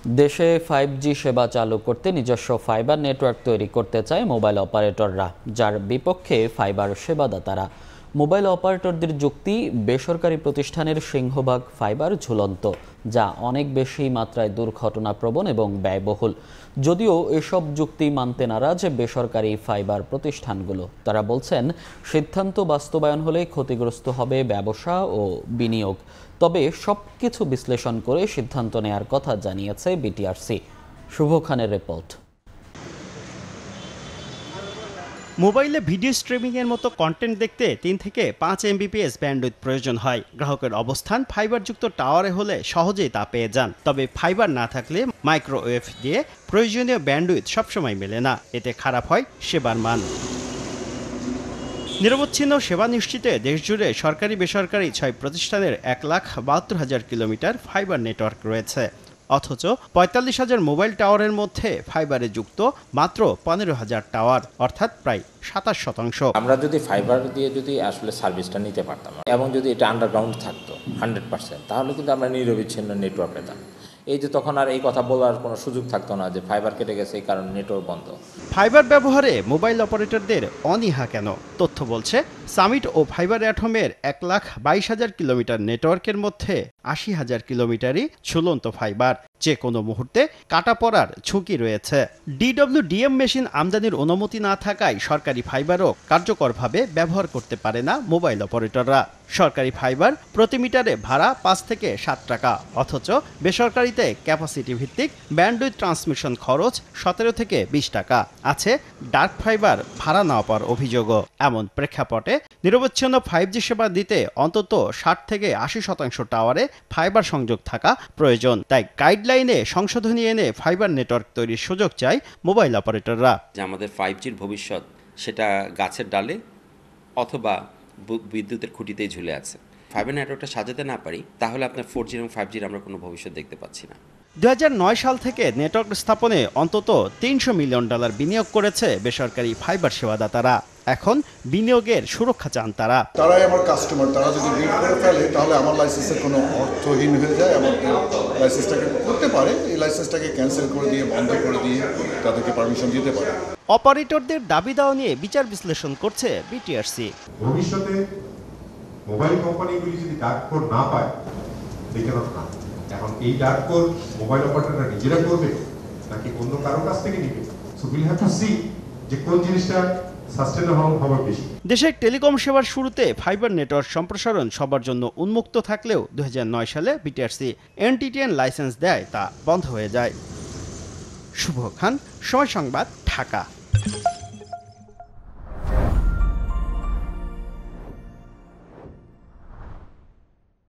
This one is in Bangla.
দেশে 5G সেবা চালু করতে নিজস্ব ফাইবার নেটওয়ার্ক তৈরি করতে চায় মোবাইল অপারেটররা, যার বিপক্ষে ফাইবার সেবাদাতারা। মোবাইল অপারেটরদের যুক্তি, বেসরকারি প্রতিষ্ঠানের সিংহভাগ ফাইবার ঝুলন্ত, যা অনেক বেশি মাত্রায় দুর্ঘটনাপ্রবণ এবং ব্যয়বহুল। যদিও এসব যুক্তি মানতে নারাজ বেসরকারি ফাইবার প্রতিষ্ঠানগুলো। তারা বলছেন, সিদ্ধান্ত বাস্তবায়ন হলে ক্ষতিগ্রস্ত হবে ব্যবসা ও বিনিয়োগ। তবে সবকিছু বিশ্লেষণ করে সিদ্ধান্ত নেয়ার কথা জানিয়েছে বিটিআরসি। শুভ খানের রিপোর্ট। মোবাইলে ভিডিও স্ট্রিমিংয়ের মতো কন্টেন্ট দেখতে 3 থেকে 5 MBPS ব্যান্ডউইথ প্রয়োজন হয়। গ্রাহকের অবস্থান ফাইবারযুক্ত টাওয়ারে হলে সহজেই তা পেয়ে যান। তবে ফাইবার না থাকলে মাইক্রোওয়েভ দিয়ে প্রয়োজনীয় ব্যান্ডউইথ সবসময় মেলে না। এতে খারাপ হয় সেবার মান। নিরবচ্ছিন্ন সেবা নিশ্চিতে দেশজুড়ে সরকারি বেসরকারি 6 প্রতিষ্ঠানের 1,72,000 কিলোমিটার ফাইবার নেটওয়ার্ক রয়েছে। অথচ 45,000 মোবাইল টাওয়ারের মধ্যে ফাইবারে যুক্ত মাত্র 15,000 টাওয়ার, অর্থাৎ প্রায় 27%। আমরা যদি ফাইবার দিয়ে যদি আসলে সার্ভিসটা নিতে পারতাম এবং যদি এটা আন্ডারগ্রাউন্ড থাকতো 100%, তাহলে কিন্তু আমরা নিরবিচ্ছিন্ন নেটওয়ার্ক পেতাম। এই যে তখন আর এই কথা বলার কোনো সুযোগ থাকতো না যে ফাইবার কেটে গেছে এই কারণে নেটওয়ার্ক বন্ধ। ফাইবার ব্যবহারে মোবাইল অপারেটরদের অনীহা কেন? তথ্য বলছে, সামিট ও ফাইবার অ্যাটমের 1,22,000 কিলোমিটার নেটওয়ার্কের মধ্যে 80,000 কিলোমিটারই ঝুলন্ত ফাইবার। যে কোনো মুহূর্তে কাটা পড়ার ঝুঁকি রয়েছে। DWDM মেশিন আমদানির অনুমতি না থাকায় সরকারি ফাইবারও কার্যকরভাবে ব্যবহার করতে পারে না মোবাইল অপারেটররা। সরকারি ফাইবার প্রতি মিটারে ভাড়া 5 থেকে 7 টাকা, অথচ বেসরকারিতে ক্যাপাসিটি ভিত্তিক ব্যান্ডউইথ ট্রান্সমিশন খরচ 17 থেকে 20 টাকা। আছে ডার্ক ফাইবার ভাড়া না পাওয়ার অভিযোগও। এমন প্রেক্ষাপটে নিরবচ্ছিন্ন 5G সেবা দিতে অন্তত 60 থেকে 80% টাওয়ারে ফাইবার সংযোগ থাকা প্রয়োজন। তাই গাইডলাইনে সংশোধনী এনে ফাইবার নেটওয়ার্ক তৈরির সুযোগ চায় মোবাইল অপারেটররা। যে আমাদের 5Gর ভবিষ্যৎ সেটা গাছের ডালে অথবা বিদ্যুতের খুঁটিতেই ঝুলে আছে। ফাইবার নেটওয়ার্কটা সাজাতে না পারি, তাহলে আপনার 4G এবং 5Gর আমরা কোনো ভবিষ্যৎ দেখতে পাচ্ছি না। 2009 সাল থেকে নেটওয়ার্ক স্থাপনে অন্তত $300 মিলিয়ন বিনিয়োগ করেছে বেসরকারি ফাইবার সেবাদাতারা। এখন বিনিয়োগের সুরক্ষা চান তারা। তারাই আমার কাস্টমার, তারা যদি রিড করে ফেলে তাহলে আমার লাইসেন্সের কোনো অর্থহীন হয়ে যায়। আমার লাইসেন্সটাকে করতে পারে, এই লাইসেন্সটাকে ক্যান্সেল করে দিয়ে, বন্ধ করে দিয়ে তাদেরকে পারমিশন দিতে পারে। অপারেটরদের দাবি দাওয়া নিয়ে বিচার বিশ্লেষণ করছে বিটিআরসি। ভবিষ্যতে মোবাইল কোম্পানিগুলি যদি ডার্ক কোড না পায়, না এখন এই ডার্ক কোড মোবাইল অপারেটররা নিজেরা করবে নাকি অন্য কারো কাছ থেকে নিবে? So will have to see যে কোন জিনিসটা সাস্টেইনেবল হবে বেশি। দেশের টেলিকম সেবার শুরুতে ফাইবার নেটওয়ার্ক সম্প্রসারণ সবার জন্য উন্মুক্ত থাকলেও 2009 সালে বিটিআরসি NTTN লাইসেন্স দেয় তা বন্ধ হয়ে যায়। শুভ খান, সময় সংবাদ, ঢাকা।